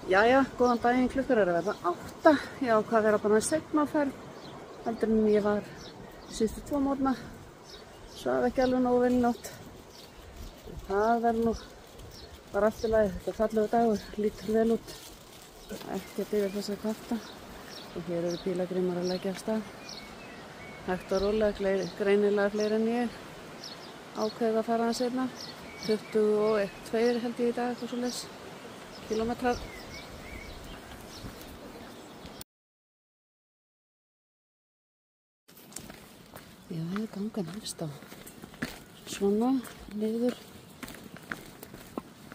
Jæja, góðan daginn, klukkur að verða 8. Ég ákvað að vera bara seinna á ferð heldur en ég var síðustu 2 morgna. Svaf ekki alveg nógu vel í nótt. Það verður nú bara allt í lagi. Þetta er fallegur dagur, lítur vel út. Ekkert yfir þess að kvarta. Og hér eru bílagrímar að leggja af stað. Hægt og rólega, greinilega fleiri en ég. Ákveðið að fara aðeins seinna. 22 held ég í dag, eitthvað svoleiðis kílómetrar. Já, það er gangan hefst á svona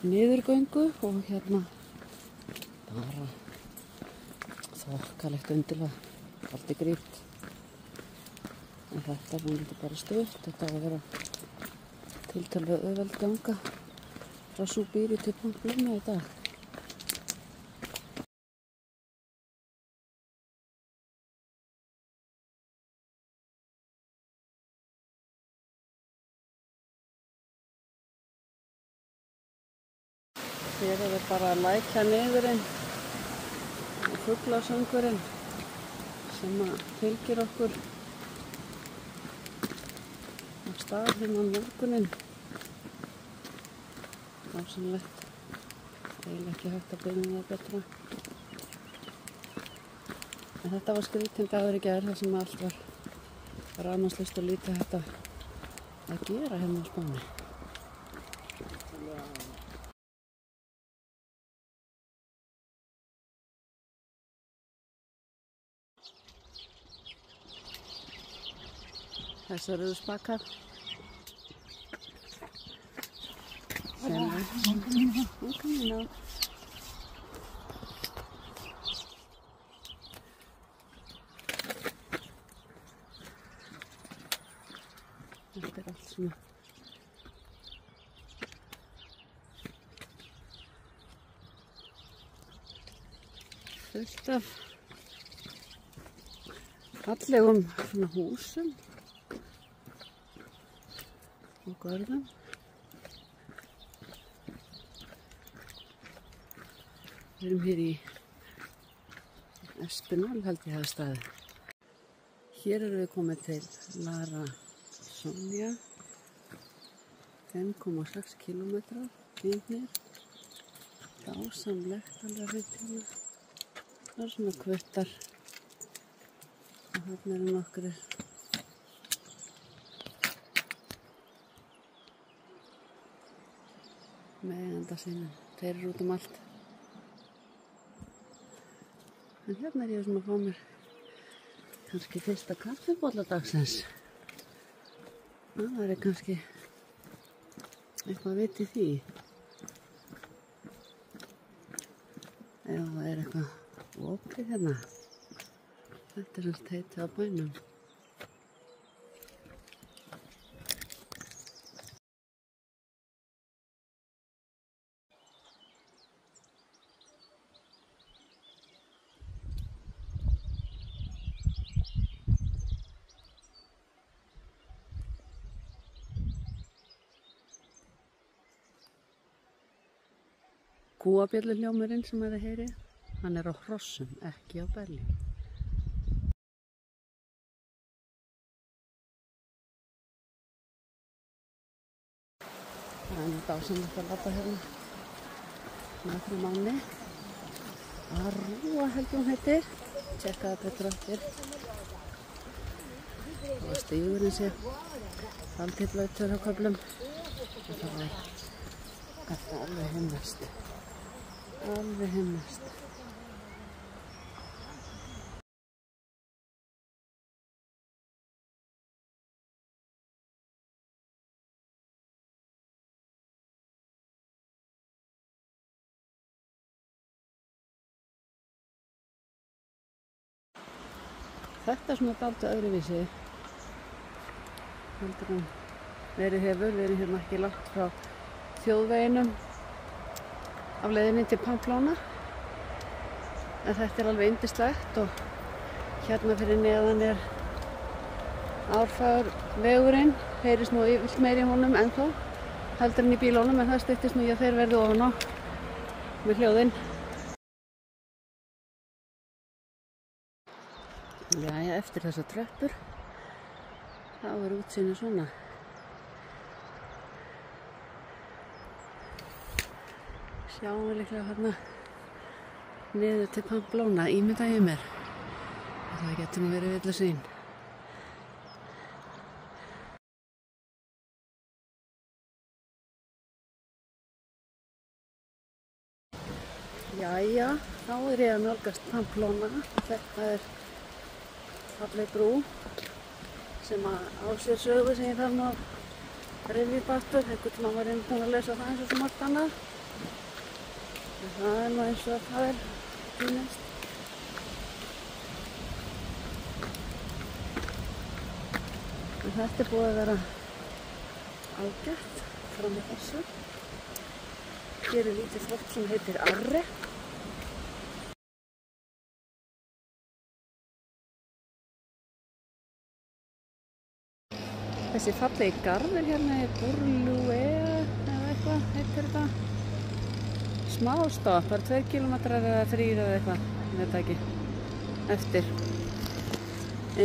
niðurgöngu og hérna bara þokkalegt undirlega, allt í grípt. En þetta er vonandi bara stutt, þetta á að vera tiltölulega auðveld ganga frá Súbíri til Pamplona í dag. Hér er það bara að lækja niðurinn og fuglasöngurinn sem fylgir okkur af stað hérna morguninn. Dásamlegt, eiginlega ekki hægt að byrja það betra. En þetta var skrítinn dagur í gær þar sem allt var rafmagnslaust og lítið hægt að gera hérna á Spáni. Þessar eru spakar sem er þetta er allt svona fullt af fallegum svona húsum og görðum. Við erum hér í Espinal, held ég hafa staðið. Hér erum við komið til Lara Sonja, 5,6 kílómetrar gengir. Dásamlegt alveg hérna. Það er svona kvöttar og þarna eru nokkrir með eiganda sínum. Þeir eru út allt. En hérna er ég sem að fá mér kannski fyrsta kaffibolla dagsins. Það er kannski eitthvað vit í því. Ef það er eitthvað opið hérna. Þetta er allt heitið á bænum. Kúabjölluhljómurinn sem þið heyrið, hann er á hrossum, ekki á belli. Það er dásamlegt að labba hérna með frá manni. Arúa held hún heitir, tjekka það betur eftir. Og stígurinn sé hálftillautur á köflum. Og það er alveg himnast. Alveg himnast. Þetta er svona dálítið öðruvísi heldur en verið hefur. Við erum hérna ekki langt frá þjóðveginum af leiðinni til Pamplona. En þetta er alveg yndislegt og hérna fyrir neðan er árfarvegurinn. Heyrist nú vilt meiri í honum ennþá heldur en í bílunum, en það styttist nú í að þeir verði ofan á með hljóðin. Jæja, eftir þessar tröppur þá er útsýnið svona. Sjáum við líklega hérna niður til Pamplona, ímynda ég mér. Það getur nú verið villasýn. Jæja, þá er ég að nálgast Pamplona. Þetta er falleg brú sem á sér sögu sem ég þarf nú að rifja upp aftur. Einhvern tímann var ég búin að lesa það eins og svo margt annað. En það er nú eins og það er týnist. En þetta er búið að vera ágætt fram með þessu. Hér er lítið þorp sem heitir Arre. Þessi fallegi garður hérna er Burluea eða eitthvað heitir þetta. Smá stopp, bara 2 kilometrar eða 3 eða eitthvað, ég veit ekki, eftir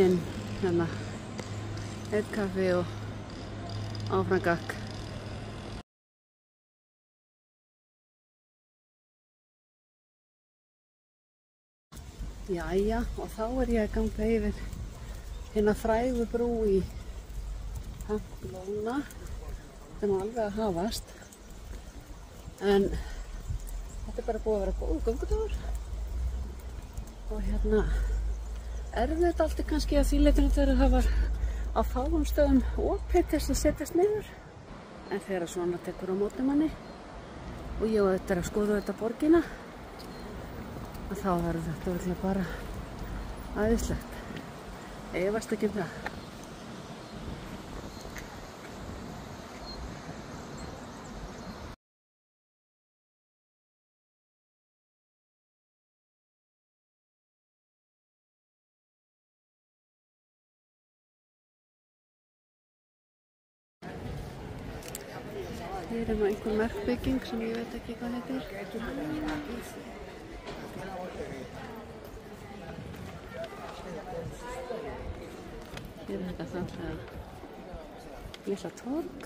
inn hérna, eitt kaffi og áfram gakk. Jæja, og þá er ég að ganga yfir hérna frægu brú í Pamplona. Þetta er nú alveg að hafast. En þetta er bara búið að vera góð göngudagur. Og hérna er þetta alltaf kannski að því leytinu þegar það var á fáum stöðum opið til að setjast niður. En þegar svona tekur á móti manni og ég á þetta að skoða þetta borgina, þá verður þetta virkilega bara æðislegt. Ég efast ekki um það. Hér er nú einhver merkbygging sem ég veit ekki hvað heitir. Hér er þetta þannig lilla torg.